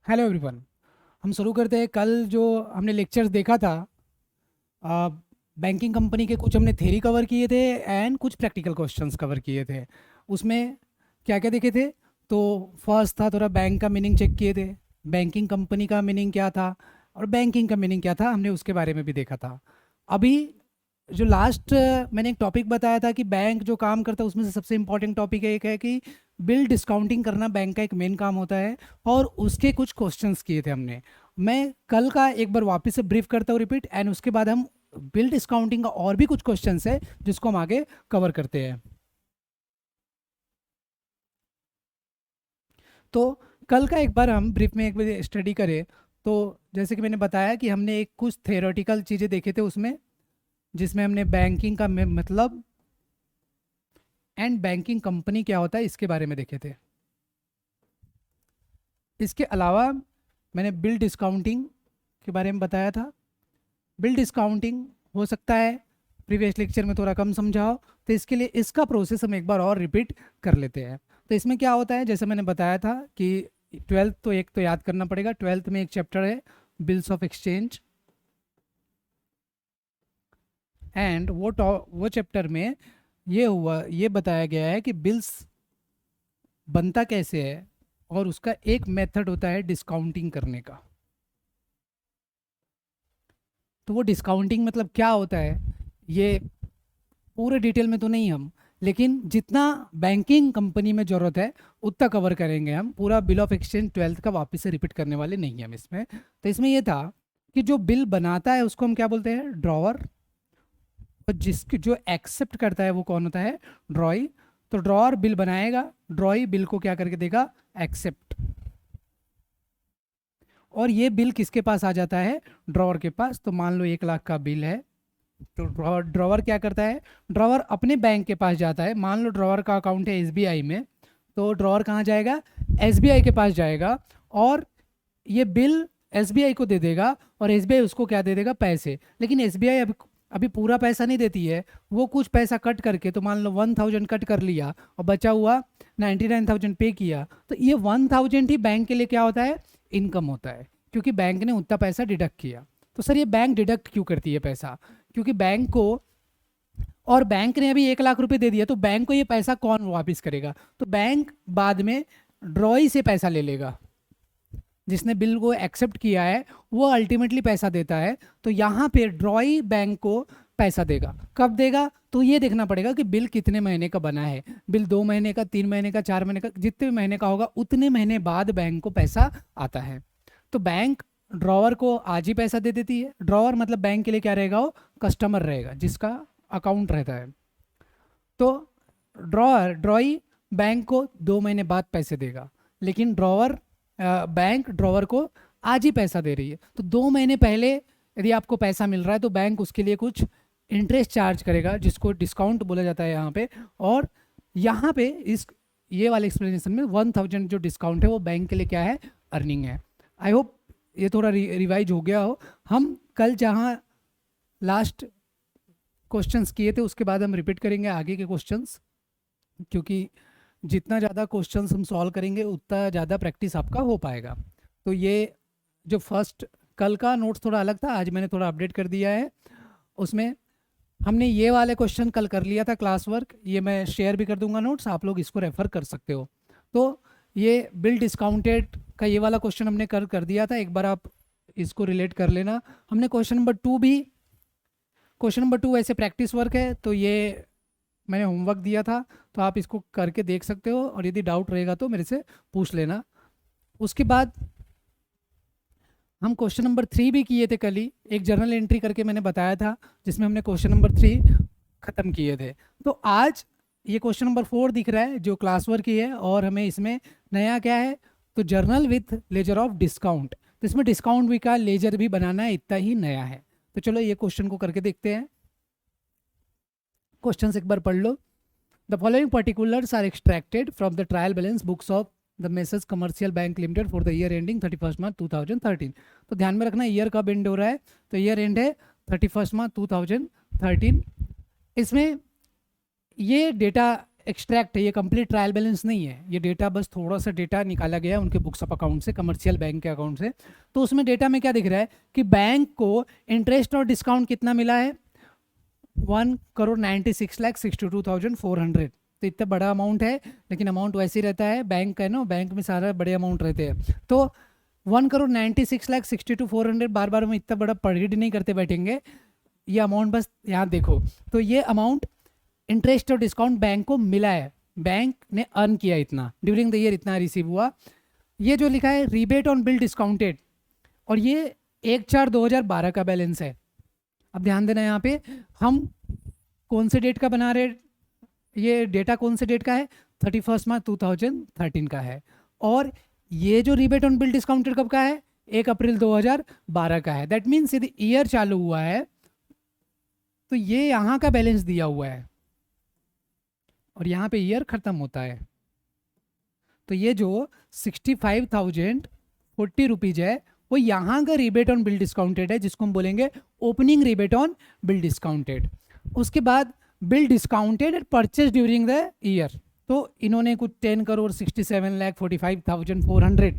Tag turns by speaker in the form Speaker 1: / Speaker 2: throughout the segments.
Speaker 1: Hello everyone. हम शुरू करते हैं। कल जो हमने लेक्चर्स देखा था, बैंकिंग कंपनी के कुछ हमने थ्योरी कवर किए थे एंड कुछ प्रैक्टिकल क्वेश्चंस कवर किए थे। उसमें क्या क्या देखे थे? तो फर्स्ट था थोड़ा बैंक का मीनिंग चेक किए थे, बैंकिंग कंपनी का मीनिंग क्या था और बैंकिंग का मीनिंग क्या था, हमने उसके बारे में भी देखा था। अभी जो लास्ट मैंने एक टॉपिक बताया था कि बैंक जो काम करता है उसमें से सबसे इंपॉर्टेंट टॉपिक एक है कि बिल डिस्काउंटिंग करना बैंक का एक मेन काम होता है, और उसके कुछ क्वेश्चंस किए थे हमने। मैं कल का एक बार वापस से ब्रीफ करता हूँ, रिपीट, एंड उसके बाद हम बिल डिस्काउंटिंग का और भी कुछ क्वेश्चंस है जिसको हम आगे कवर करते हैं। तो कल का एक बार हम ब्रीफ में एक बार स्टडी करें। तो जैसे कि मैंने बताया कि हमने एक कुछ थियोरेटिकल चीज़ें देखे थे उसमें, जिसमें हमने बैंकिंग का मतलब एंड बैंकिंग कंपनी क्या होता है इसके बारे में देखे थे। इसके अलावा मैंने बिल डिस्काउंटिंग के बारे में बताया था। बिल डिस्काउंटिंग हो सकता है प्रीवियस लेक्चर में थोड़ा कम समझाओ, तो इसके लिए इसका प्रोसेस हम एक बार और रिपीट कर लेते हैं। तो इसमें क्या होता है, जैसे मैंने बताया था कि ट्वेल्थ तो एक तो याद करना पड़ेगा। ट्वेल्थ में एक चैप्टर है बिल्स ऑफ एक्सचेंज, एंड वो चैप्टर में ये बताया गया है कि बिल्स बनता कैसे है, और उसका एक मेथड होता है डिस्काउंटिंग करने का। तो वो डिस्काउंटिंग मतलब क्या होता है, ये पूरे डिटेल में तो नहीं हम, लेकिन जितना बैंकिंग कंपनी में ज़रूरत है उतना कवर करेंगे हम। पूरा बिल ऑफ एक्सचेंज ट्वेल्थ का वापस से रिपीट करने वाले नहीं हैं हम इसमें। तो इसमें ये था कि जो बिल बनाता है उसको हम क्या बोलते हैं, ड्रॉवर। और जिसकी जो एक्सेप्ट करता है वो कौन होता है, ड्रॉई। तो ड्रॉवर बिल बनाएगा, ड्रॉई बिल को क्या करके देगा, एक्सेप्ट। और ये बिल किसके पास आ जाता है, ड्रॉवर के पास। तो मान लो 1 लाख का बिल है, तो ड्रॉवर ड्रॉवर क्या करता है, ड्रॉवर अपने बैंक के पास जाता है। मान लो ड्रॉवर का अकाउंट है एसबीआई में, तो ड्रॉवर कहाँ जाएगा, एसबीआई के पास जाएगा, और ये बिल एसबीआई को दे देगा, और एसबीआई उसको क्या दे देगा, पैसे। लेकिन एसबीआई अभी अभी पूरा पैसा नहीं देती है, वो कुछ पैसा कट करके, तो मान लो 1000 कट कर लिया और बचा हुआ 99,000 पे किया, तो ये 1000 ही बैंक के लिए क्या होता है, इनकम होता है, क्योंकि बैंक ने उतना पैसा डिडक्ट किया। तो सर ये बैंक डिडक्ट क्यों करती है पैसा, क्योंकि बैंक को, और बैंक ने अभी 1 लाख रुपए दे दिया, तो बैंक को ये पैसा कौन वापस करेगा, तो बैंक बाद में ड्रॉई से पैसा ले लेगा। जिसने बिल को एक्सेप्ट किया है वो अल्टीमेटली पैसा देता है। तो यहाँ पे ड्रॉई बैंक को पैसा देगा। कब देगा, तो ये देखना पड़ेगा कि बिल कितने महीने का बना है। बिल 2 महीने का, 3 महीने का, 4 महीने का, जितने भी महीने का होगा उतने महीने बाद बैंक को पैसा आता है। तो बैंक ड्रॉवर को आज ही पैसा दे देती है। ड्रॉवर मतलब बैंक के लिए क्या रहेगा, वो कस्टमर रहेगा जिसका अकाउंट रहता है। तो ड्रॉई बैंक को 2 महीने बाद पैसे देगा, लेकिन बैंक ड्रॉवर को आज ही पैसा दे रही है। तो 2 महीने पहले यदि आपको पैसा मिल रहा है तो बैंक उसके लिए कुछ इंटरेस्ट चार्ज करेगा, जिसको डिस्काउंट बोला जाता है यहाँ पे। और यहाँ पे इस ये वाले एक्सप्लेनेशन में 1000 जो डिस्काउंट है वो बैंक के लिए क्या है, अर्निंग है। आई होप ये थोड़ा रिवाइज हो गया हो। हम कल जहाँ लास्ट क्वेश्चंस किए थे उसके बाद हम रिपीट करेंगे आगे के क्वेश्चंस, क्योंकि जितना ज़्यादा क्वेश्चंस हम सॉल्व करेंगे उतना ज़्यादा प्रैक्टिस आपका हो पाएगा। तो ये जो फर्स्ट कल का नोट्स थोड़ा अलग था, आज मैंने थोड़ा अपडेट कर दिया है। उसमें हमने ये वाले क्वेश्चन कल कर लिया था क्लास वर्क, ये मैं शेयर भी कर दूंगा नोट्स, आप लोग इसको रेफर कर सकते हो। तो ये बिल डिस्काउंटेड का ये वाला क्वेश्चन हमने कर दिया था, एक बार आप इसको रिलेट कर लेना। हमने क्वेश्चन नंबर 2 वैसे प्रैक्टिस वर्क है, तो ये मैंने होमवर्क दिया था, तो आप इसको करके देख सकते हो, और यदि डाउट रहेगा तो मेरे से पूछ लेना। उसके बाद हम क्वेश्चन नंबर 3 भी किए थे कल ही, एक जर्नल एंट्री करके मैंने बताया था, जिसमें हमने क्वेश्चन नंबर 3 खत्म किए थे। तो आज ये क्वेश्चन नंबर 4 दिख रहा है जो क्लास वर्क की है, और हमें इसमें नया क्या है, तो journal with laser of discount. तो इसमें डिस्काउंट भी का लेजर भी बनाना है, इतना ही नया है। तो चलो ये क्वेश्चन को करके देखते हैं। क्वेश्चन एक बार पढ़ लो। The following particulars are extracted from the trial balance books of the Messrs commercial bank limited for the year ending 31 March 2013। तो ध्यान में रखना ईयर कब एंड हो रहा है, तो ईयर एंड है 31 मार्च 2013। इसमें ये डेटा एक्सट्रैक्ट है, ये कंप्लीट ट्रायल बैलेंस नहीं है, ये डेटा बस थोड़ा सा डेटा निकाला गया है उनके बुक्स ऑफ अकाउंट से, कमर्शियल बैंक के अकाउंट से। तो उसमें डेटा में क्या दिख रहा है कि बैंक को इंटरेस्ट और डिस्काउंट कितना मिला है, 1,96,62,400। तो इतना बड़ा अमाउंट है, लेकिन अमाउंट वैसे ही रहता है, बैंक है ना, बैंक में सारा बड़े अमाउंट रहते हैं। तो 1,96,62,400 बार बार हम इतना बड़ा पढ़ नहीं करते बैठेंगे, ये अमाउंट बस यहाँ देखो। तो ये अमाउंट इंटरेस्ट और डिस्काउंट बैंक को मिला है, बैंक ने अर्न किया इतना ड्यूरिंग द ईयर, इतना रिसीव हुआ। ये जो लिखा है रिबेट ऑन बिल डिस्काउंटेड, और ये 1/4/2012 का बैलेंस है। अब ध्यान देना यहाँ पे हम कौन से डेट का बना रहे, ये डेटा कौन से डेट का है, 31 मार्च 2013 का है। और ये जो रिबेट ऑन बिल डिस्काउंटेड कब का है, 1 अप्रैल 2012 का है। दैट मीन्स यदि ईयर चालू हुआ है तो ये यहाँ का बैलेंस दिया हुआ है और यहाँ पे ईयर खत्म होता है। तो ये जो 65,040 रुपीज़ है वो यहाँ का रिबेट ऑन बिल डिस्काउंटेड है, जिसको हम बोलेंगे opening rebate on bill discounted. उसके बाद bill discounted and purchase during the year, तो इन्होंने कुछ 10,67,45,400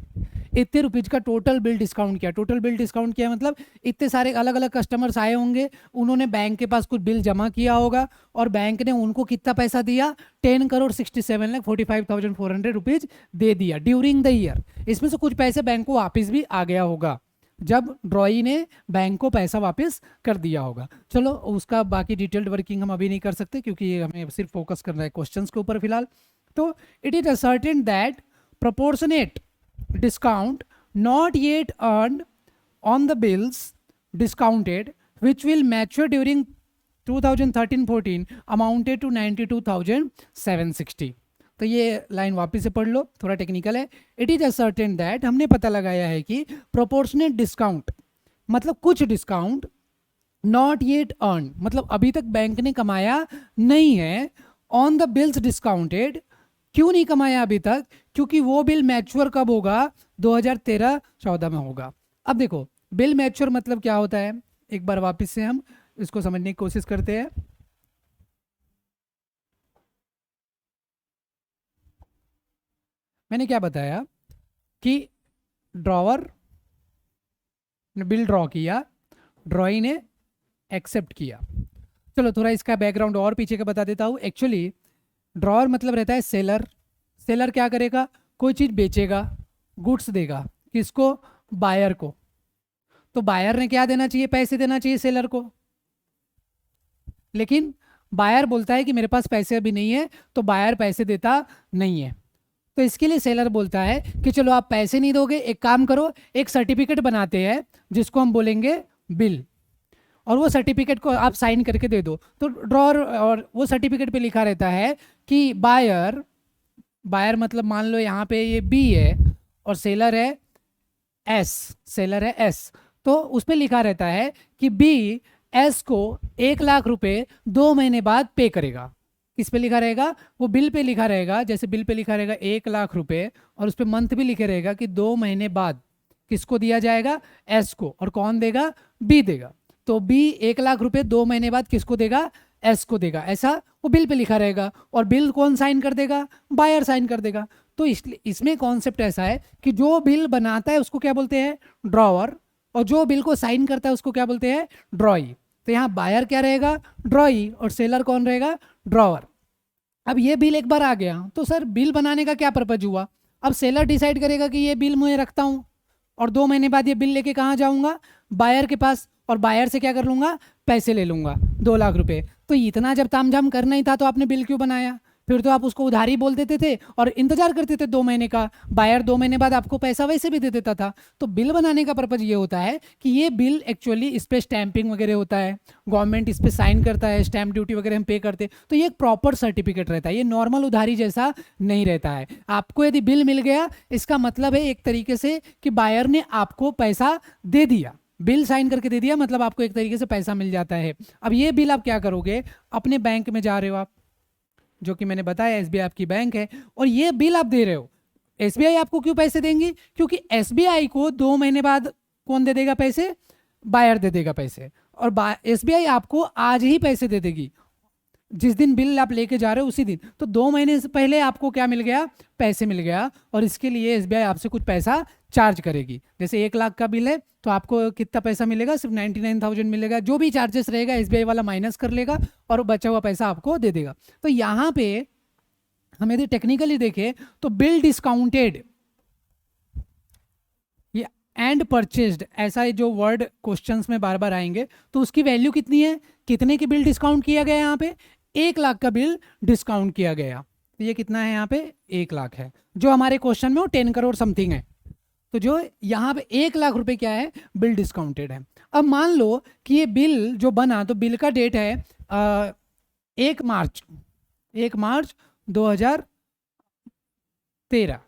Speaker 1: इतने रुपीज़ का टोटल बिल डिस्काउंट किया। टोटल बिल डिस्काउंट किया मतलब इतने सारे अलग अलग कस्टमर्स आए होंगे, उन्होंने बैंक के पास कुछ बिल जमा किया होगा और बैंक ने उनको कितना पैसा दिया, 10,67,45,400 रुपीज़ दे दिया ड्यूरिंग द ईयर। इसमें से कुछ पैसे बैंक को वापस भी आ गया होगा जब ड्रॉई ने बैंक को पैसा वापस कर दिया होगा। चलो उसका बाकी डिटेल्ड वर्किंग हम अभी नहीं कर सकते क्योंकि ये हमें सिर्फ फोकस करना है क्वेश्चंस के ऊपर फिलहाल। तो it is ascertain that proportionate discount not yet earned on the bills discounted which will mature during 2013-14 amounted to 92,760। तो ये लाइन वापस से पढ़ लो, थोड़ा टेक्निकल है। इट इज असर्टेन दैट, हमने पता लगाया है कि प्रोपोर्शनेट डिस्काउंट मतलब कुछ डिस्काउंट, नॉट येट अर्न मतलब अभी तक बैंक ने कमाया नहीं है, ऑन द बिल्स डिस्काउंटेड, क्यों नहीं कमाया अभी तक, क्योंकि वो बिल मैच्योर कब होगा, 2013-14 में होगा। अब देखो बिल मैच्योर मतलब क्या होता है, एक बार वापस से हम इसको समझने की कोशिश करते हैं। मैंने क्या बताया कि ड्रॉवर ने बिल ड्रॉ किया, ड्रॉई ने एक्सेप्ट किया। चलो थोड़ा इसका बैकग्राउंड और पीछे का बता देता हूँ। एक्चुअली ड्रॉवर मतलब रहता है सेलर। सेलर क्या करेगा, कोई चीज़ बेचेगा, गुड्स देगा, किसको, बायर को। तो बायर ने क्या देना चाहिए, पैसे देना चाहिए सेलर को, लेकिन बायर बोलता है कि मेरे पास पैसे अभी नहीं है, तो बायर पैसे देता नहीं है। तो इसके लिए सेलर बोलता है कि चलो आप पैसे नहीं दोगे, एक काम करो, एक सर्टिफिकेट बनाते हैं जिसको हम बोलेंगे बिल, और वो सर्टिफिकेट को आप साइन करके दे दो। तो ड्रॉर और वो सर्टिफिकेट पे लिखा रहता है कि बायर, बायर मतलब मान लो यहाँ पे ये बी है और सेलर है एस, सेलर है एस, तो उस पर लिखा रहता है कि बी एस को 1,00,000 रुपए 2 महीने बाद पे करेगा। किस पे लिखा रहेगा, वो बिल पे लिखा रहेगा, जैसे बिल पे लिखा रहेगा 1,00,000 रुपए और उस पर मंथ भी लिखे रहेगा कि 2 महीने बाद किसको दिया जाएगा, एस को, और कौन देगा, बी देगा। तो बी 1,00,000 रुपए 2 महीने बाद किसको देगा, एस को देगा, ऐसा वो बिल पे लिखा रहेगा। और बिल कौन साइन कर देगा, बायर साइन कर देगा। तो इसमें कॉन्सेप्ट ऐसा है कि जो बिल बनाता है उसको क्या बोलते हैं, ड्रॉवर, और जो बिल को साइन करता है उसको क्या बोलते हैं, ड्रॉई। तो यहाँ बायर क्या रहेगा, ड्रॉई, और सेलर कौन रहेगा, ड्रॉवर। अब ये बिल एक बार आ गया तो सर बिल बनाने का क्या पर्पज हुआ। अब सेलर डिसाइड करेगा कि ये बिल मैं रखता हूँ और 2 महीने बाद ये बिल लेके कहाँ जाऊँगा, बायर के पास, और बायर से क्या कर लूँगा, पैसे ले लूँगा 2,00,000 रुपए। तो इतना जब तामझाम करना ही था तो आपने बिल क्यों बनाया, फिर तो आप उसको उधारी बोल देते थे और इंतजार करते थे 2 महीने का, बायर 2 महीने बाद आपको पैसा वैसे भी दे देता था। तो बिल बनाने का पर्पज ये होता है कि ये बिल एक्चुअली इस पर स्टैंपिंग वगैरह होता है, गवर्नमेंट इस पर साइन करता है, स्टैंप ड्यूटी वगैरह हम पे करते, तो ये एक प्रॉपर सर्टिफिकेट रहता है, ये नॉर्मल उधारी जैसा नहीं रहता है। आपको यदि बिल मिल गया इसका मतलब है एक तरीके से कि बायर ने आपको पैसा दे दिया, बिल साइन करके दे दिया, मतलब आपको एक तरीके से पैसा मिल जाता है। अब ये बिल आप क्या करोगे, अपने बैंक में जा रहे हो आप, जो कि मैंने बताया एसबीआई आपकी बैंक है, और ये बिल आप दे रहे हो, एसबीआई आपको क्यों पैसे देंगी, क्योंकि एसबीआई को 2 महीने बाद कौन दे देगा पैसे, बायर दे देगा पैसे, और एसबीआई आपको आज ही पैसे दे देगी। जिस दिन बिल आप लेके जा रहे हो उसी दिन, तो 2 महीने से पहले आपको क्या मिल गया, पैसे मिल गया, और इसके लिए एसबीआई आपसे कुछ पैसा चार्ज करेगी। जैसे 1 लाख का बिल है तो आपको कितना पैसा मिलेगा, सिर्फ 99,000 मिलेगा। जो भी चार्जेस रहेगा एसबीआई वाला माइनस कर लेगा और बचा हुआ पैसा आपको दे देगा। तो यहाँ पे हम यदि टेक्निकली देखें तो बिल डिस्काउंटेड ये एंड परचेज्ड, ऐसा जो वर्ड क्वेश्चंस में बार बार आएंगे, तो उसकी वैल्यू कितनी है, कितने की बिल डिस्काउंट किया गया यहाँ पे, 1 लाख का बिल डिस्काउंट किया गया। तो ये कितना है यहाँ पे, 1 लाख है। जो हमारे क्वेश्चन में वो 10 करोड़ समथिंग है। तो जो यहाँ पे 1 लाख रुपए क्या है, बिल डिस्काउंटेड है। अब मान लो कि ये बिल जो बना, तो बिल का डेट है 1 मार्च 2013,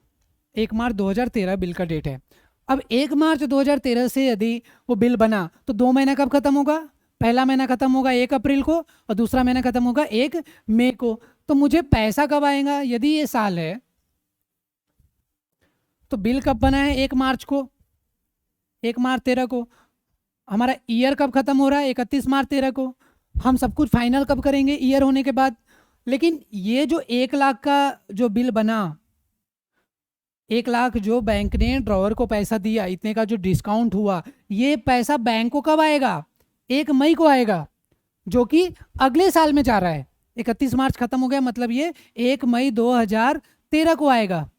Speaker 1: 1 मार्च 2013 बिल का डेट है। अब 1 मार्च 2013 से यदि वो बिल बना तो 2 महीना कब खत्म होगा, पहला महीना खत्म होगा 1 अप्रैल को और दूसरा महीना खत्म होगा 1 मई को। तो मुझे पैसा कब आएगा, यदि ये साल है तो बिल कब बना है, 1 मार्च को, 1 मार्च 2013 को। हमारा ईयर कब खत्म हो रहा है, 31 मार्च 2013 को। हम सब कुछ फाइनल कब करेंगे, ईयर होने के बाद। लेकिन ये जो 1 लाख का जो बिल बना, 1 लाख जो बैंक ने ड्रॉवर को पैसा दिया, इतने का जो डिस्काउंट हुआ, ये पैसा बैंक को कब आएगा, 1 मई को आएगा, जो कि अगले साल में जा रहा है। 31 मार्च खत्म हो गया, मतलब ये 1 मई 2013 को आएगा,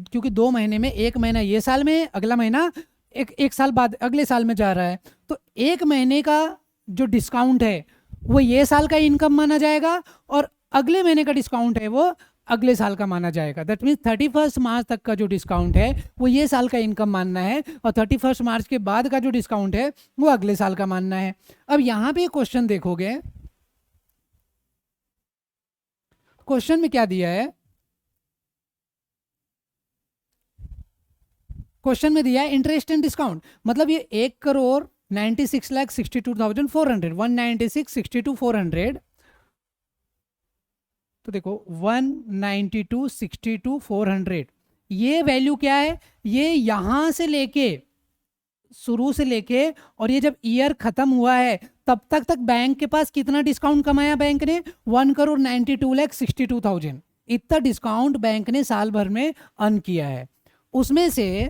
Speaker 1: क्योंकि 2 महीने में 1 महीना ये साल में, अगला महीना एक साल बाद अगले साल में जा रहा है। तो 1 महीने का जो डिस्काउंट है वो ये साल का इनकम माना जाएगा, और अगले महीने का डिस्काउंट है वो अगले साल का माना जाएगा। दैट मीन्स 31 मार्च तक का जो डिस्काउंट है वो ये साल का इनकम मानना है, और 31 मार्च के बाद का जो डिस्काउंट है वो अगले साल का मानना है। अब यहाँ पे क्वेश्चन देखोगे, क्वेश्चन में क्या दिया है, क्वेश्चन में दिया है इंटरेस्ट एंड डिस्काउंट, मतलब ये 1,96,62,400, 196,62,400। तो देखो 192,62,400 ये वैल्यू क्या है, ये यहां से लेके, शुरू से लेके, और ये जब ईयर खत्म हुआ है तब तक बैंक के पास कितना डिस्काउंट कमाया बैंक ने, 1,92,62,000। इतना डिस्काउंट बैंक ने साल भर में अर्न किया है। उसमें से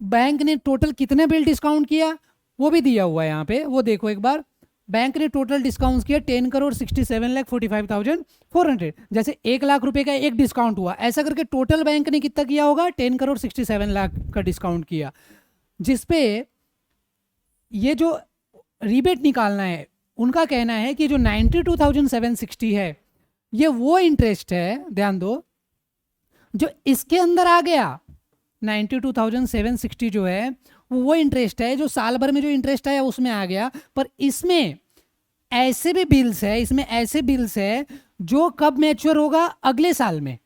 Speaker 1: बैंक ने टोटल कितने बिल डिस्काउंट किया वो भी दिया हुआ है यहाँ पे, वो देखो एक बार। बैंक ने टोटल डिस्काउंट किया 10,67,45,400। जैसे 1 लाख रुपए का एक डिस्काउंट हुआ, ऐसा करके टोटल बैंक ने कितना किया होगा, 10,67,00,000 का डिस्काउंट किया। जिसपे ये जो रिबेट निकालना है, उनका कहना है कि जो 92,760 है ये वो इंटरेस्ट है, ध्यान दो, जो इसके अंदर आ गया। 92,760 जो है वो इंटरेस्ट है जो साल भर में जो इंटरेस्ट आया उसमें आ गया। पर इसमें ऐसे भी बिल्स है, इसमें ऐसे बिल्स है जो कब मैच्योर होगा, अगले साल में।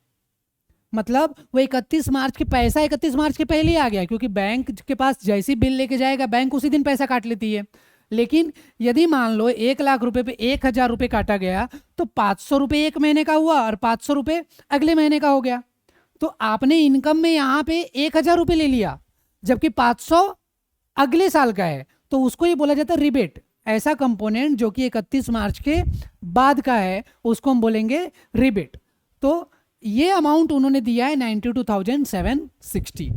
Speaker 1: मतलब वो 31 मार्च के पैसा 31 मार्च के पहले ही आ गया, क्योंकि बैंक के पास जैसी बिल लेके जाएगा बैंक उसी दिन पैसा काट लेती है। लेकिन यदि मान लो 1 लाख रुपए पे 1,000 रुपए काटा गया तो 500 रुपए 1 महीने का हुआ और 500 रुपए अगले महीने का हो गया। तो आपने इनकम में यहाँ पे 1,000 रुपए ले लिया, जबकि 500 अगले साल का है, तो उसको ये बोला जाता है रिबेट। ऐसा कंपोनेंट जो कि 31 मार्च के बाद का है उसको हम बोलेंगे रिबेट। तो ये अमाउंट उन्होंने दिया है 92,760,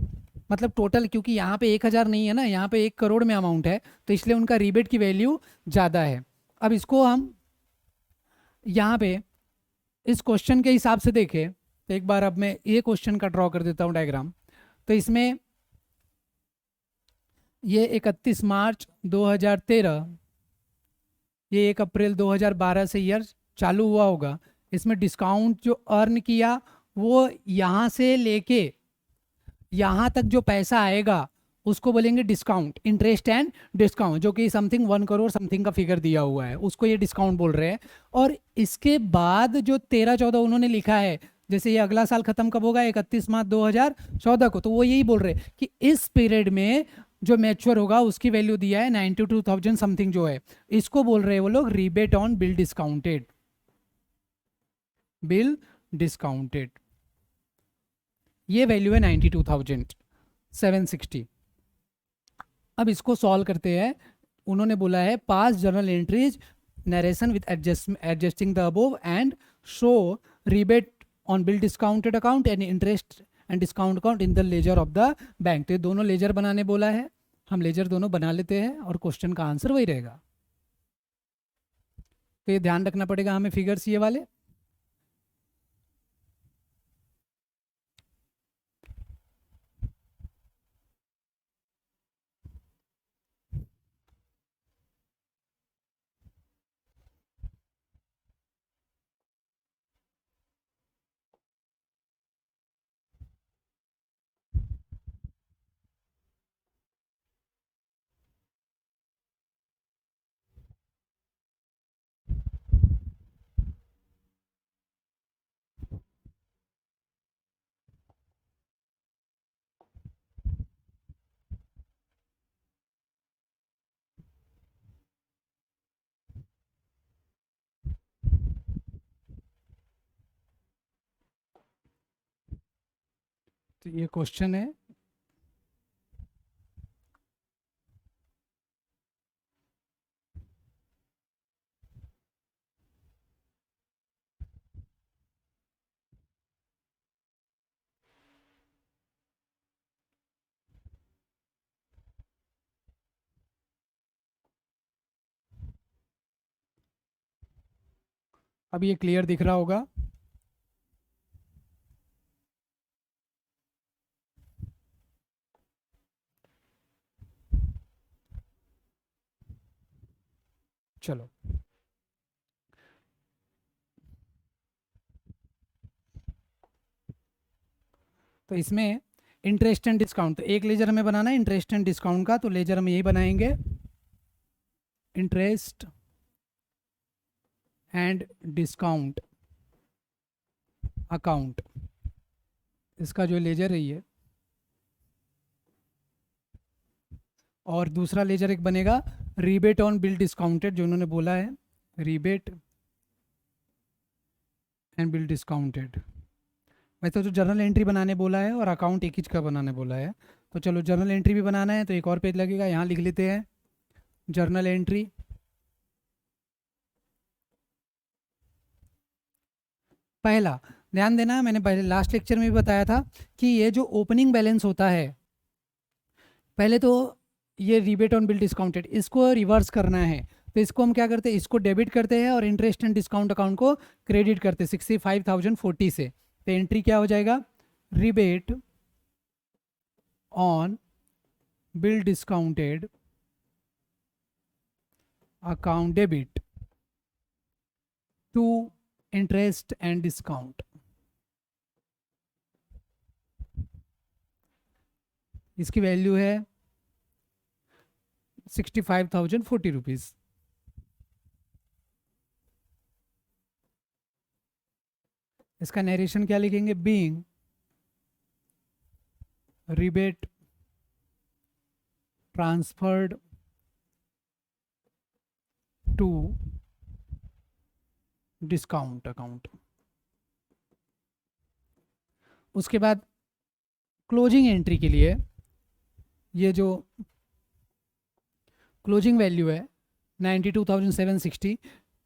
Speaker 1: मतलब टोटल, क्योंकि यहाँ पे 1,000 नहीं है ना, यहाँ पे 1 करोड़ में अमाउंट है, तो इसलिए उनका रिबेट की वैल्यू ज़्यादा है। अब इसको हम यहाँ पे इस क्वेश्चन के हिसाब से देखें तो एक बार अब मैं ये क्वेश्चन का ड्रॉ कर देता हूँ डायग्राम। तो इसमें ये 31 मार्च 2013, ये 1 अप्रैल 2012 से ईयर चालू हुआ होगा। इसमें डिस्काउंट जो अर्न किया वो यहाँ से लेके यहाँ तक जो पैसा आएगा उसको बोलेंगे डिस्काउंट, इंटरेस्ट एंड डिस्काउंट, जो कि समथिंग 1 करोड़ समथिंग का फिगर दिया हुआ है, उसको ये डिस्काउंट बोल रहे हैं। और इसके बाद जो 13-14 उन्होंने लिखा है, जैसे ये अगला साल खत्म कब होगा, 31 मार्च 2014 को, तो वो यही बोल रहे हैं कि इस पीरियड में जो मैच्योर होगा उसकी वैल्यू दिया है 92,000 समथिंग जो है, इसको बोल रहे हैं वो लोग rebate on bill discounted, bill discounted. ये वैल्यू है 92,760। अब इसको सॉल्व करते हैं। उन्होंने बोला है पास journal entries narration with adjusting the above and show rebate on bill discounted account and interest and discount account in the ledger of the bank। तो ये दोनों लेजर बनाने बोला है, हम लेजर दोनों बना लेते हैं और क्वेश्चन का आंसर वही रहेगा। तो ये ध्यान रखना पड़ेगा हमें फिगर्स ये वाले। तो ये क्वेश्चन है, अब ये क्लियर दिख रहा होगा। चलो तो इसमें इंटरेस्ट एंड डिस्काउंट, तो एक लेजर हमें बनाना है इंटरेस्ट एंड डिस्काउंट का, तो लेजर हम यही बनाएंगे, इंटरेस्ट एंड डिस्काउंट अकाउंट। इसका जो लेजर है ये, और दूसरा लेजर एक बनेगा रीबेट ऑन बिल डिस्काउंटेड, जो उन्होंने बोला है रीबेट एंड बिल डिस्काउंटेड। वैसे तो जर्नल एंट्री बनाने बोला है और अकाउंट एक ही का बनाने बोला है, तो चलो जर्नल एंट्री भी बनाना है तो एक और पेज लगेगा, यहाँ लिख लेते हैं जर्नल एंट्री। पहला ध्यान देना, मैंने पहले लास्ट लेक्चर में भी बताया था कि ये जो ओपनिंग बैलेंस होता है, पहले तो ये रीबेट ऑन बिल डिस्काउंटेड, इसको रिवर्स करना है, तो इसको हम क्या करते हैं, इसको डेबिट करते हैं और इंटरेस्ट एंड डिस्काउंट अकाउंट को क्रेडिट करते हैं 65,040 से। तो एंट्री क्या हो जाएगा, rebate on bill discounted account debit to interest and discount. इसकी वैल्यू है 65,040 रुपीज़। इसका नरेशन क्या लिखेंगे, being rebate transferred to discount account. उसके बाद क्लोजिंग एंट्री के लिए ये जो क्लोजिंग वैल्यू है 92,760,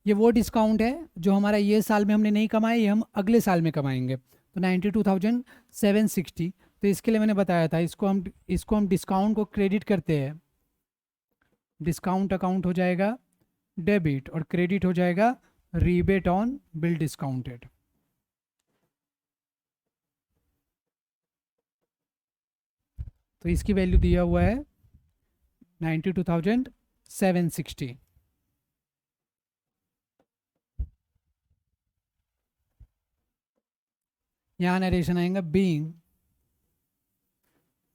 Speaker 1: ये वो डिस्काउंट है जो हमारा ये साल में हमने नहीं कमाया, ये हम अगले साल में कमाएंगे, तो 92,760। तो इसके लिए मैंने बताया था इसको हम डिस्काउंट को क्रेडिट करते हैं, डिस्काउंट अकाउंट हो जाएगा डेबिट और क्रेडिट हो जाएगा रीबेट ऑन बिल डिस्काउंटेड। तो इसकी वैल्यू दिया हुआ है 92,760। यहाँ नरेशन आएगा being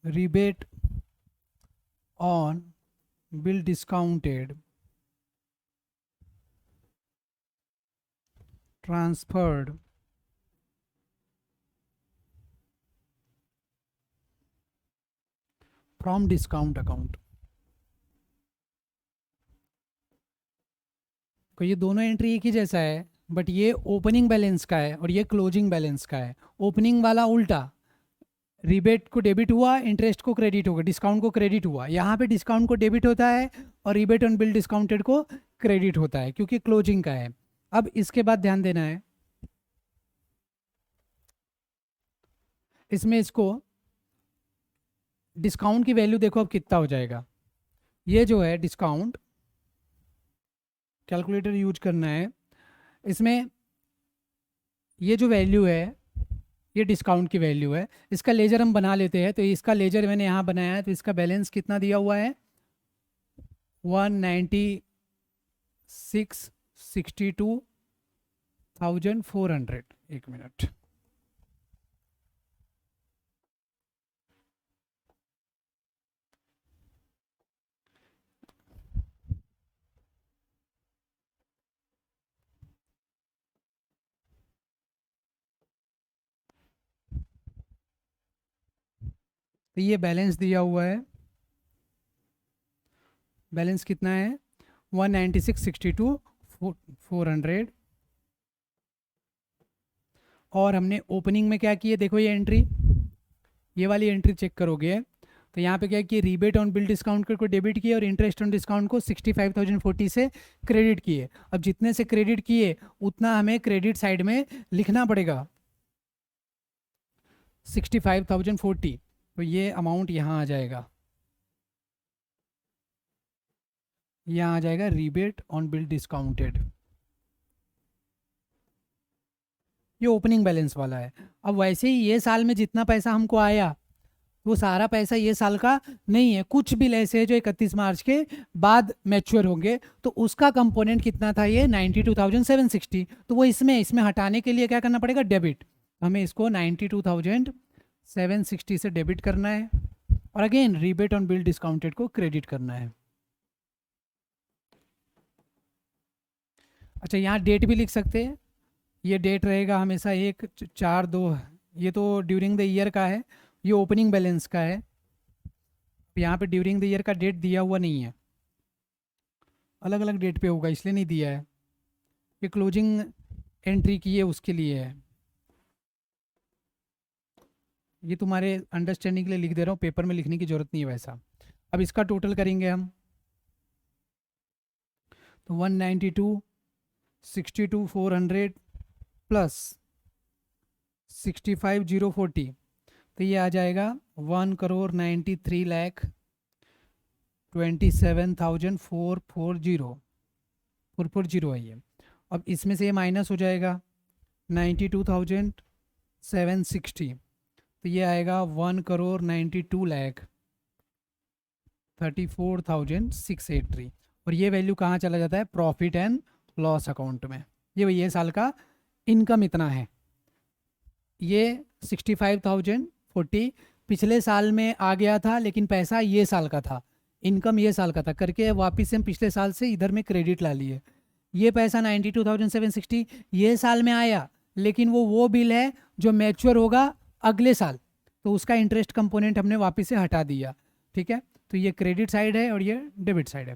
Speaker 1: rebate on bill discounted transferred from discount account। तो ये दोनों एंट्री एक ही जैसा है, बट ये ओपनिंग बैलेंस का है और ये क्लोजिंग बैलेंस का है। ओपनिंग वाला उल्टा, रिबेट को डेबिट हुआ, इंटरेस्ट को क्रेडिट होगा, डिस्काउंट को क्रेडिट हुआ। यहाँ पे डिस्काउंट को डेबिट होता है और रिबेट ऑन बिल डिस्काउंटेड को क्रेडिट होता है क्योंकि क्लोजिंग का है। अब इसके बाद ध्यान देना है, इसमें इसको डिस्काउंट की वैल्यू देखो अब कितना हो जाएगा। ये जो है डिस्काउंट, कैलकुलेटर यूज करना है इसमें। ये जो वैल्यू है ये डिस्काउंट की वैल्यू है। इसका लेजर हम बना लेते हैं, तो इसका लेजर मैंने यहाँ बनाया है। तो इसका बैलेंस कितना दिया हुआ है, 196,62,400। एक मिनट, तो ये बैलेंस दिया हुआ है। बैलेंस कितना है, 196,62,400। और हमने ओपनिंग में क्या किए, देखो ये एंट्री, ये वाली एंट्री चेक करोगे तो यहाँ पे क्या किए, रीबेट ऑन बिल डिस्काउंट को डेबिट किए और इंटरेस्ट ऑन डिस्काउंट को 65,040 से क्रेडिट किए। अब जितने से क्रेडिट किए उतना हमें क्रेडिट साइड में लिखना पड़ेगा, 65,040। तो ये अमाउंट यहाँ आ जाएगा, यहाँ आ जाएगा रीबेट ऑन बिल डिस्काउंटेड। ये ओपनिंग बैलेंस वाला है। अब वैसे ही ये साल में जितना पैसा हमको आया वो सारा पैसा ये साल का नहीं है, कुछ बिल ऐसे है जो 31 मार्च के बाद मैच्योर होंगे, तो उसका कंपोनेंट कितना था, ये 92,760। तो वो इसमें इसमें हटाने के लिए क्या करना पड़ेगा, डेबिट। हमें इसको 92,760 से डेबिट करना है और again rebate on bill discounted को क्रेडिट करना है। अच्छा, यहाँ डेट भी लिख सकते हैं। ये डेट रहेगा हमेशा 1/4/2। ये तो ड्यूरिंग द ईयर का है, ये ओपनिंग बैलेंस का है। यहाँ पे ड्यूरिंग द ईयर का डेट दिया हुआ नहीं है, अलग अलग डेट पे होगा इसलिए नहीं दिया है। ये क्लोजिंग एंट्री की है उसके लिए है। ये तुम्हारे अंडरस्टैंडिंग के लिए लिख दे रहा हूँ, पेपर में लिखने की ज़रूरत नहीं है वैसा। अब इसका टोटल करेंगे हम, तो 192,62,400 प्लस 65,040, तो ये आ जाएगा 1,93,27,440 है ये। अब इसमें से ये माइनस हो जाएगा 92,760, तो ये आएगा 1,92,34,683। और ये वैल्यू कहाँ चला जाता है, प्रॉफिट एंड लॉस अकाउंट में। ये साल का इनकम इतना है, ये 65,040 पिछले साल में आ गया था लेकिन पैसा ये साल का था, इनकम ये साल का था करके वापस से हम पिछले साल से इधर में क्रेडिट ला लिए। ये पैसा 92,760 ये साल में आया लेकिन वो बिल है जो मैच्योर होगा अगले साल, तो उसका इंटरेस्ट कंपोनेंट हमने वापस से हटा दिया। ठीक है, तो ये क्रेडिट साइड है और ये डेबिट साइड है।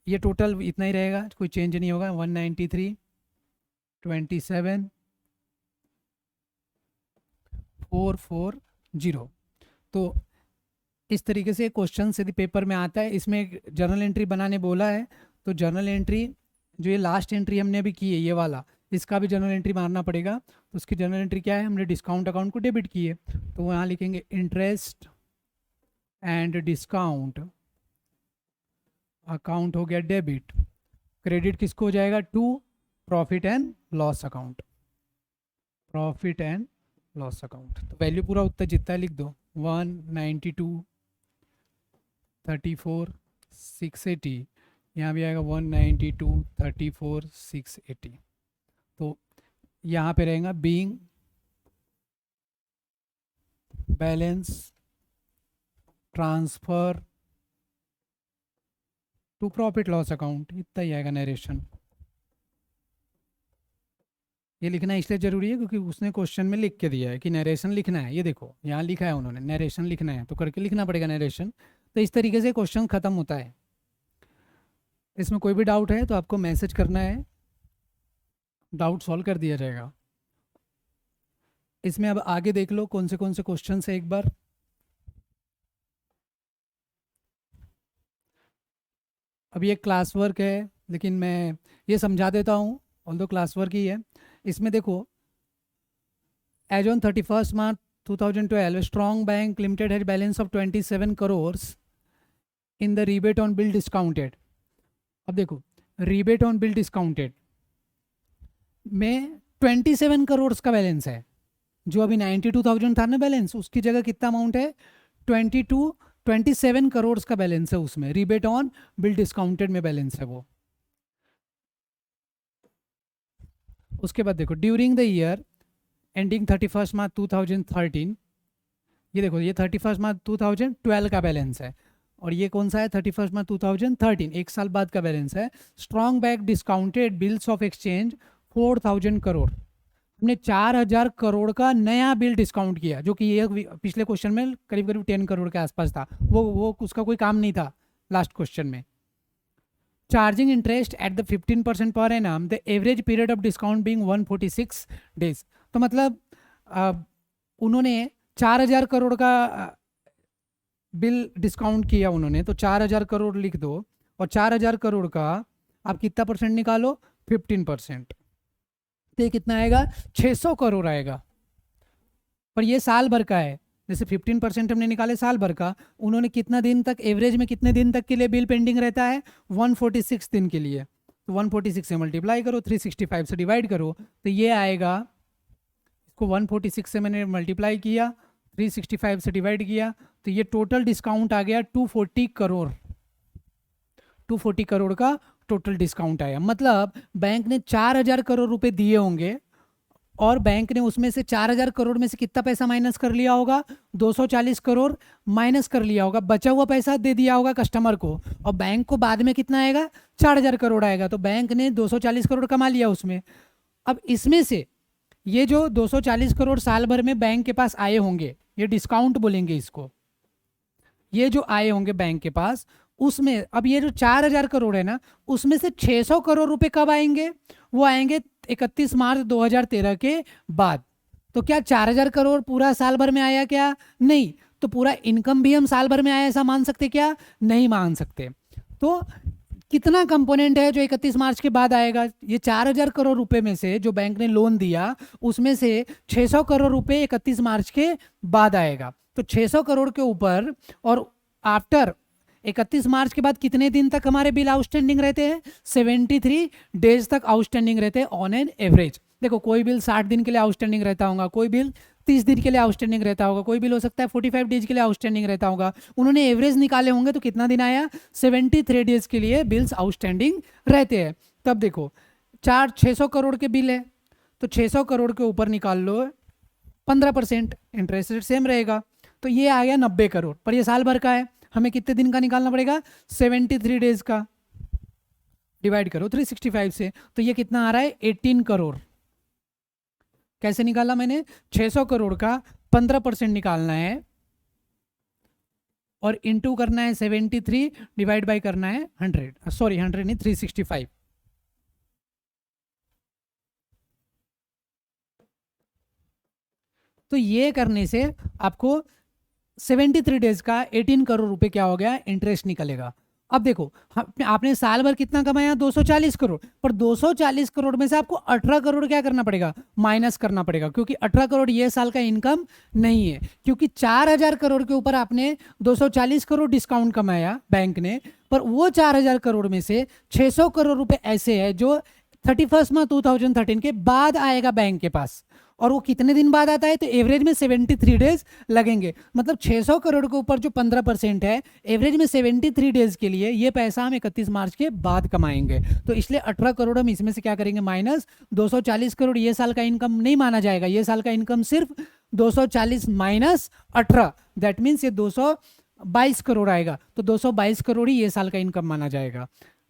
Speaker 1: ये टोटल इतना ही रहेगा, कोई चेंज नहीं होगा, 193,27,440। तो इस तरीके से क्वेश्चन यदि पेपर में आता है, इसमें एक जर्नल एंट्री बनाने बोला है, तो जर्नल एंट्री जो ये लास्ट एंट्री हमने अभी की है ये वाला, इसका भी जर्नल एंट्री मारना पड़ेगा। तो उसकी जर्नल एंट्री क्या है, हमने डिस्काउंट अकाउंट को डेबिट किए, तो यहाँ लिखेंगे इंटरेस्ट एंड डिस्काउंट अकाउंट हो गया डेबिट। क्रेडिट किसको हो जाएगा, to profit and loss account, profit and loss account. तो वैल्यू पूरा उत्तर जितना लिख दो, 192,34,680, यहाँ भी आएगा 192,34,680। तो यहाँ पे रहेगा being balance transfer to profit loss account, इतना ही आएगा नरेशन। ये लिखना इसलिए ज़रूरी है क्योंकि उसने क्वेश्चन में लिख के दिया है कि नरेशन लिखना है। ये देखो यहाँ लिखा है उन्होंने नरेशन लिखना है, तो करके लिखना पड़ेगा नरेशन। तो इस तरीके से क्वेश्चन ख़त्म होता है। इसमें कोई भी डाउट है तो आपको मैसेज करना है, डाउट सॉल्व कर दिया जाएगा। इसमें अब आगे देख लो कौन से क्वेश्चन है एक बार। अब ये क्लास वर्क है, लेकिन मैं ये समझा देता हूँ, ऑल्दो क्लास वर्क ही है। इसमें देखो, as on 31 March 2012 Strong Bank Limited has balance of 27 crores in the rebate on bill discounted. अब देखो, रीबेट ऑन बिल डिस्काउंटेड में 27 करोड़ का बैलेंस है। जो अभी 92,000 था ना बैलेंस, उसकी जगह कितना अमाउंट है, 27 करोड़ का बैलेंस है उसमें, रीबेट ऑन बिल डिस्काउंटेड में बैलेंस है वो। उसके बाद देखो, during the year ending 31 March 2013, ये देखो ये 31 मार्च 2012 का बैलेंस है, और ये कौन सा है, 31 मार्च 2013, एक साल बाद का बैलेंस है। Strong bank discounted bills of exchange 4,000 crore. हमने 4,000 करोड़ का नया बिल डिस्काउंट किया, जो कि ये पिछले क्वेश्चन में करीब करीब 10 करोड़ के आसपास था। वो उसका कोई काम नहीं था लास्ट क्वेश्चन में। Charging interest at the 15% per annum, the average period of discount being 146 days. तो मतलब उन्होंने 4,000 करोड़ का बिल डिस्काउंट किया उन्होंने, तो 4,000 करोड़ लिख दो, और 4,000 करोड़ का आप कितना परसेंट निकालो, 15%, तो ये कितना आएगा, 600 करोड़ आएगा। पर ये साल भर का है, जैसे 15% हमने निकाले साल भर का, उन्होंने कितना दिन तक, एवरेज में कितने दिन तक के लिए बिल पेंडिंग रहता है, 146 दिन के लिए। तो 146 से मल्टीप्लाई करो, 365 से डिवाइड करो, तो ये आएगा, इसको 146 से मैंने मल्टीप्लाई किया, 365 से डिवाइड किया, तो ये टोटल डिस्काउंट आ गया 240 करोड़। 240 करोड़ का टोटल डिस्काउंट आया। मतलब बैंक ने 4,000 करोड़ रुपए दिए होंगे, और बैंक ने उसमें से 4,000 करोड़ में से कितना पैसा माइनस कर लिया होगा, 240 करोड़ माइनस कर लिया होगा, बचा हुआ पैसा दे दिया होगा कस्टमर को, और बैंक को बाद में कितना आएगा, 4,000 करोड़ आएगा। तो बैंक ने 240 करोड़ कमा लिया उसमें। अब इसमें से ये जो 240 करोड़ साल भर में बैंक के पास आए होंगे, ये डिस्काउंट बोलेंगे इसको, ये जो आए होंगे बैंक के पास, उसमें अब ये जो 4,000 करोड़ है ना, उसमें से 600 करोड़ रुपए कब आएंगे, वो आएंगे 31 मार्च 2013 के बाद। तो क्या 4,000 करोड़ पूरा साल भर में आया क्या, नहीं। तो पूरा इनकम भी हम साल भर में आया ऐसा मान सकते क्या, नहीं मान सकते। तो कितना कंपोनेंट है जो 31 मार्च के बाद आएगा, ये 4,000 करोड़ रुपए में से जो बैंक ने लोन दिया, उसमें से 600 करोड़ रुपए 31 मार्च के बाद आएगा। तो 600 करोड़ के ऊपर, और आफ्टर 31 मार्च के बाद कितने दिन तक हमारे बिल आउटस्टैंडिंग रहते हैं, 73 डेज तक आउटस्टैंडिंग रहते हैं ऑन एन एवरेज। देखो, कोई बिल 60 दिन के लिए आउटस्टैंडिंग रहता होगा, कोई बिल 30 दिन के लिए आउटस्टैंडिंग रहता होगा, कोई बिल हो सकता है 45 डेज के लिए आउटस्टैंडिंग रहता होगा। उन्होंने एवरेज निकाले होंगे, तो कितना दिन आया, 73 डेज के लिए बिल्स आउटस्टैंडिंग रहते हैं। तब देखो, 600 करोड़ के बिल है, तो 600 करोड़ के ऊपर निकाल लो 15%, इंटरेस्ट रेट सेम रहेगा, तो ये आ गया 90 करोड़। पर ये साल भर का है, हमें कितने दिन का निकालना पड़ेगा, 73 डेज का, डिवाइड करो 365 से, तो ये कितना आ रहा है, 18 करोड़। कैसे निकाला मैंने, 600 करोड़ का 15% निकालना है, और इंटू करना है 73, डिवाइड बाय करना है 100, सॉरी 100 नहीं, 365। तो ये करने से आपको 73 डेज का 18 करोड़ रुपए क्या हो गया, इंटरेस्ट निकलेगा। अब देखो, आपने साल भर कितना कमाया, 240 करोड़, पर 240 करोड़ में से आपको 18 करोड़ क्या करना पड़ेगा, माइनस करना पड़ेगा, क्योंकि 18 करोड़ ये साल का इनकम नहीं है। क्योंकि 4,000 करोड़ के ऊपर आपने 240 करोड़ डिस्काउंट कमाया बैंक ने, पर वो 4,000 करोड़ में से 600 करोड़ रुपए ऐसे है जो 31 मार्च 2013 के बाद आएगा बैंक के पास, और वो कितने दिन बाद आता है, तो एवरेज में 73 डेज लगेंगे। मतलब 600 करोड़ के ऊपर जो 15% है, एवरेज में 73 डेज के लिए ये पैसा हम 31 मार्च के बाद कमाएंगे। तो इसलिए 18 करोड़ हम इसमें से क्या करेंगे, माइनस। 240 करोड़ ये साल का इनकम नहीं माना जाएगा, ये साल का इनकम सिर्फ 240 माइनस 18, दैट मीन्स ये 222 करोड़ आएगा। तो 222 करोड़ ही ये साल का इनकम माना जाएगा।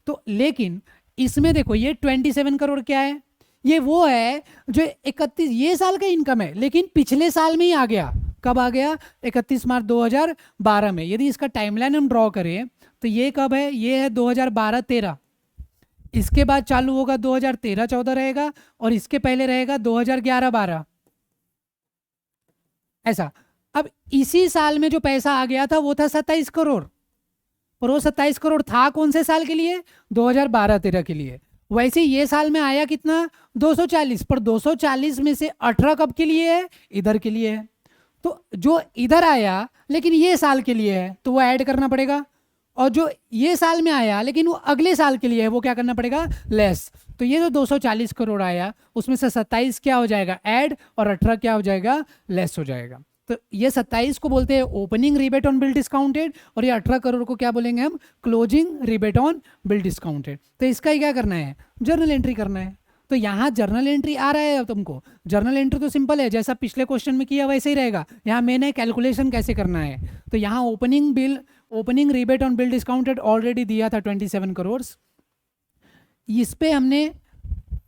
Speaker 1: तो लेकिन इसमें देखो, ये 27 करोड़ क्या है, ये वो है जो 31 ये साल का इनकम है, लेकिन पिछले साल में ही आ गया। कब आ गया, 31 मार्च 2012 में। यदि इसका टाइमलाइन हम ड्रॉ करें, तो ये कब है, ये है 2012-13, इसके बाद चालू होगा 2013-14 रहेगा, और इसके पहले रहेगा 2011-12, ऐसा। अब इसी साल में जो पैसा आ गया था वो था 27 करोड़, पर वो 27 करोड़ था कौन से साल के लिए? 2012-13 के लिए। वैसे ये साल में आया कितना? 240, पर 240 में से 18 कब के लिए है? इधर के लिए है। तो जो इधर आया लेकिन ये साल के लिए है तो वो ऐड करना पड़ेगा, और जो ये साल में आया लेकिन वो अगले साल के लिए है वो क्या करना पड़ेगा? लेस। तो ये जो 240 करोड़ आया उसमें से 27 क्या हो जाएगा? ऐड, और 18 क्या हो जाएगा? लेस हो जाएगा। तो ये 27 को बोलते हैं opening rebate on bill discounted, और ये 18 करोड़ को क्या बोलेंगे हम? Closing rebate on bill discounted. तो इसका ही क्या करना है? जर्नल एंट्री करना है। तो यहाँ जर्नल एंट्री आ रहा है तुमको। जर्नल एंट्री तो सिंपल है, जैसा पिछले क्वेश्चन में किया वैसे ही रहेगा। यहाँ मैंने कैलकुलेशन कैसे करना है, तो यहाँ opening rebate on bill discounted already दिया था 27 करोड़। इस पे हमने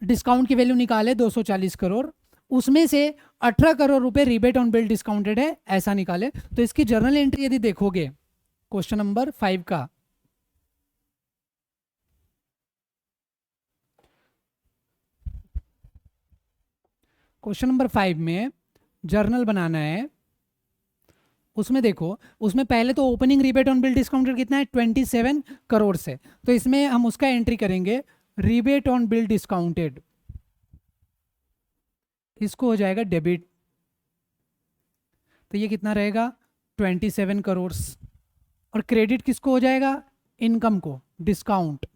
Speaker 1: डिस्काउंट की वैल्यू निकाले 240 करोड़, उसमें से 18 करोड़ रुपए रिबेट ऑन बिल डिस्काउंटेड है ऐसा निकाले। तो इसकी जर्नल एंट्री यदि देखोगे क्वेश्चन नंबर 5 का, क्वेश्चन नंबर 5 में जर्नल बनाना है। उसमें देखो, उसमें पहले तो opening rebate on bill discounted कितना है? 27 करोड़ से। तो इसमें हम उसका एंट्री करेंगे रिबेट ऑन बिल डिस्काउंटेड, इसको हो जाएगा डेबिट। तो ये कितना रहेगा? 27 करोड़। और क्रेडिट किसको हो जाएगा? इनकम को, डिस्काउंट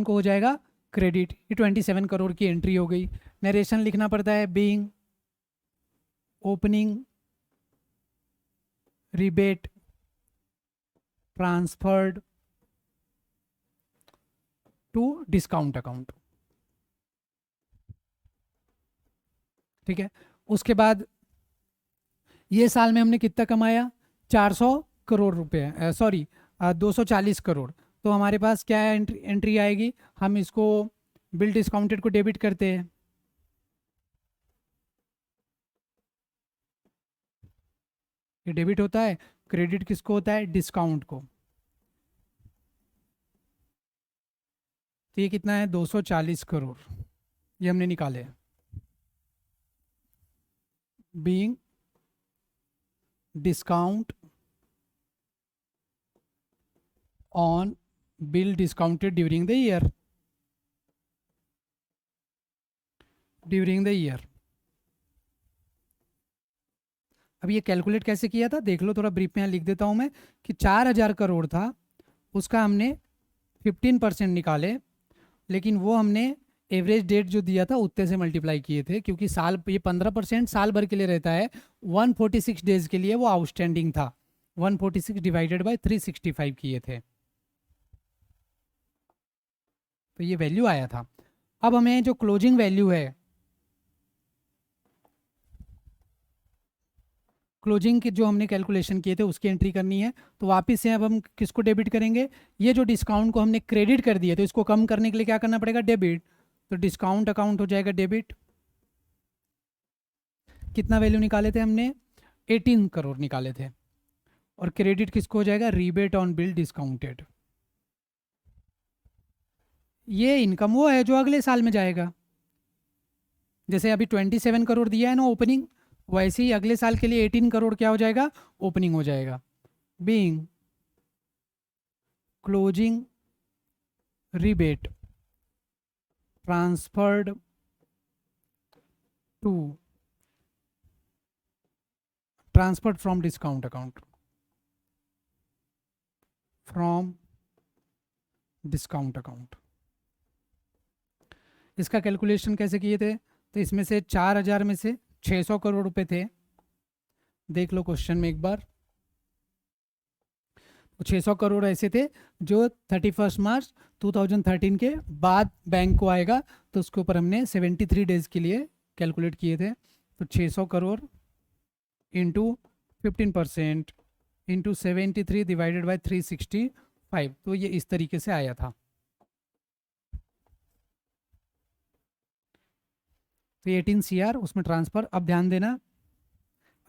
Speaker 1: को हो जाएगा क्रेडिट। ये 27 करोड़ की एंट्री हो गई। नरेशन लिखना पड़ता है, being opening rebate transferred to discount account. ठीक है। उसके बाद ये साल में हमने कितना कमाया? 400 करोड़ रुपए, सॉरी 240 करोड़। तो हमारे पास क्या एंट्री आएगी? हम इसको बिल डिस्काउंटेड को डेबिट करते हैं, ये डेबिट होता है। क्रेडिट किसको होता है? डिस्काउंट को। तो ये कितना है? 240 करोड़, ये हमने निकाले। Being discount on bill discounted during the year, अब ये कैलकुलेट कैसे किया था देख लो, थोड़ा ब्रीफ में यहाँ लिख देता हूँ मैं कि 4000 करोड़ था, उसका हमने 15% निकाले, लेकिन वो हमने एवरेज डेट जो दिया था उतने से मल्टीप्लाई किए थे, क्योंकि साल ये 15% साल भर के लिए रहता है। 146 डेज के लिए वो आउटस्टैंडिंग था, 146 डिवाइडेड बाय 365 किए थे, तो ये वैल्यू आया था। अब हमें जो क्लोजिंग वैल्यू है, क्लोजिंग के जो हमने कैलकुलेशन किए थे उसकी एंट्री करनी है। तो वापस से अब हम किसको डेबिट करेंगे? ये जो डिस्काउंट को हमने क्रेडिट कर दिया तो इसको कम करने के लिए क्या करना पड़ेगा? डेबिट। तो डिस्काउंट अकाउंट हो जाएगा डेबिट। कितना वैल्यू निकाले थे हमने? 18 करोड़ निकाले थे। और क्रेडिट किसको हो जाएगा? Rebate on bill discounted. ये इनकम वो है जो अगले साल में जाएगा। जैसे अभी 27 करोड़ दिया है ना ओपनिंग, वैसे ही अगले साल के लिए 18 करोड़ क्या हो जाएगा? ओपनिंग हो जाएगा। Being closing rebate transferred to transferred from discount account, इसका कैलकुलेशन कैसे किए थे? तो इसमें से 4000 में से 600 करोड़ रुपए थे, देख लो क्वेश्चन में एक बार। तो 600 करोड़ ऐसे थे जो 31 मार्च 2013 के बाद बैंक को आएगा, तो उसके ऊपर हमने 73 डेज के लिए कैलकुलेट किए थे। तो 600 crore into 15% into 73 divided by 365, तो ये इस तरीके से आया था। तो 18 CR उसमें ट्रांसफ़र। अब ध्यान देना,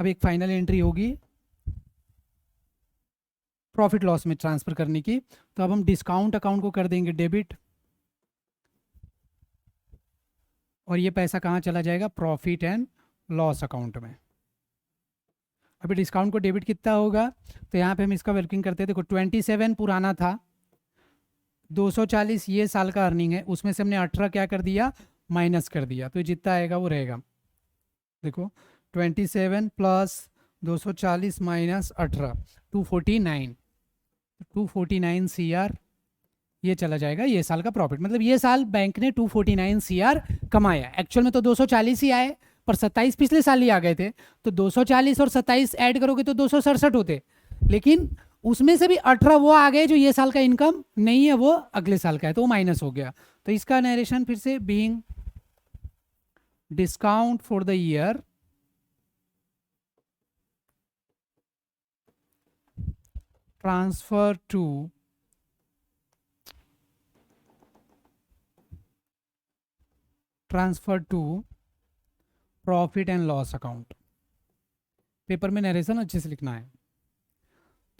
Speaker 1: अब एक फाइनल एंट्री होगी प्रॉफिट लॉस में ट्रांसफ़र करने की। तो अब हम डिस्काउंट अकाउंट को कर देंगे डेबिट, और ये पैसा कहाँ चला जाएगा? प्रॉफिट एंड लॉस अकाउंट में। अभी डिस्काउंट को डेबिट कितना होगा, तो यहाँ पे हम इसका वर्किंग करते हैं। देखो 27 पुराना था, 240 ये साल का अर्निंग है, उसमें से हमने 18 क्या कर दिया, माइनस कर दिया, तो जितना आएगा वो रहेगा। देखो 27 प्लस 240 माइनस 18, 249, 249 CR ये चला जाएगा ये साल का प्रॉफिट। मतलब ये साल बैंक ने 249 CR कमाया। एक्चुअल में तो 240 ही आए, पर 27 पिछले साल ही आ गए थे, तो 240 और 27 ऐड करोगे तो 267 होते, लेकिन उसमें से भी 18 वो आ गए जो ये साल का इनकम नहीं है, वो अगले साल का है, तो वो माइनस हो गया। तो इसका नरेशन फिर से, being discount for the year transfer to profit and loss account. Paper में नरेशन अच्छे से लिखना है।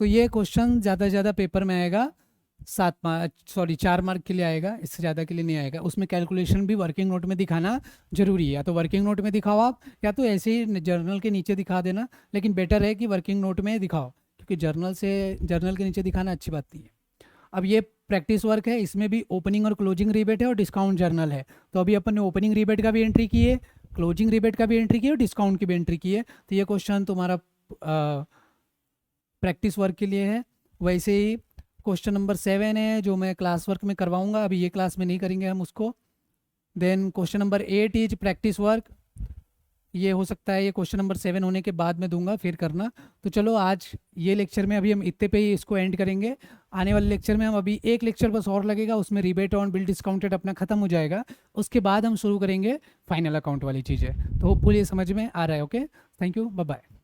Speaker 1: तो ये क्वेश्चन ज़्यादा से ज़्यादा पेपर में आएगा 4 मार्क के लिए आएगा, इससे ज़्यादा के लिए नहीं आएगा। उसमें कैलकुलेशन भी वर्किंग नोट में दिखाना जरूरी है, या तो वर्किंग नोट में दिखाओ आप, या तो ऐसे ही जर्नल के नीचे दिखा देना, लेकिन बेटर है कि वर्किंग नोट में दिखाओ, क्योंकि जर्नल के नीचे दिखाना अच्छी बात नहीं है। अब ये प्रैक्टिस वर्क है, इसमें भी ओपनिंग और क्लोजिंग रिबेट है और डिस्काउंट जर्नल है। तो अभी अपन ने ओपनिंग रिबेट का भी एंट्री की है, क्लोजिंग रिबेट का भी एंट्री की है और डिस्काउंट की भी एंट्री की है। तो ये क्वेश्चन तुम्हारा प्रैक्टिस वर्क के लिए है। वैसे ही क्वेश्चन नंबर 7 है जो मैं क्लास वर्क में करवाऊंगा, अभी ये क्लास में नहीं करेंगे हम उसको। Then question number 8 is practice work, ये हो सकता है ये क्वेश्चन नंबर 7 होने के बाद में दूंगा, फिर करना। तो चलो आज ये लेक्चर में अभी हम इतने पे ही इसको एंड करेंगे। आने वाले लेक्चर में हम अभी एक लेक्चर बस और लगेगा, उसमें रिबेट ऑन बिल डिस्काउंटेड अपना खत्म हो जाएगा, उसके बाद हम शुरू करेंगे फाइनल अकाउंट वाली चीज़ें। तो होपफुली ये समझ में आ रहा है। Okay, thank you, bye bye.